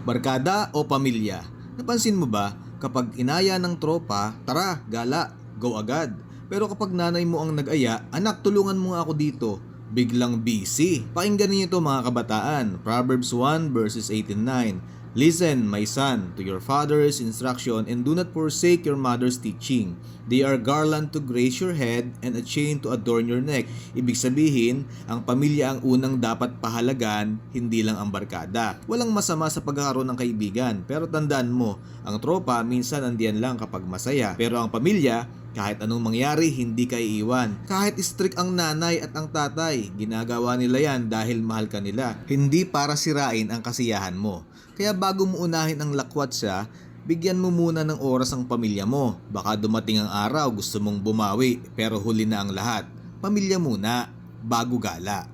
Barkada o pamilya? Napansin mo ba, kapag inaya ng tropa, tara, gala, go agad. Pero kapag nanay mo ang nag-aya, anak tulungan mo nga ako dito, biglang busy. Pakinggan niyo ito mga kabataan, Proverbs 1 verses 8 and 9. Listen, my son, to your father's instruction and do not forsake your mother's teaching. They are garland to grace your head and a chain to adorn your neck. Ibig sabihin, ang pamilya ang unang dapat pahalagan, hindi lang ang barkada. Walang masama sa pagkakaroon ng kaibigan, pero tandaan mo, ang tropa minsan andiyan lang kapag masaya. Pero ang pamilya, kahit anong mangyari, hindi ka iiwan. Kahit strict ang nanay at ang tatay, ginagawa nila yan dahil mahal ka nila. Hindi para sirain ang kasiyahan mo. Kaya bago mo unahin ang lakwat siya, bigyan mo muna ng oras ang pamilya mo. Baka dumating ang araw gusto mong bumawi, pero huli na ang lahat. Pamilya muna, bago gala.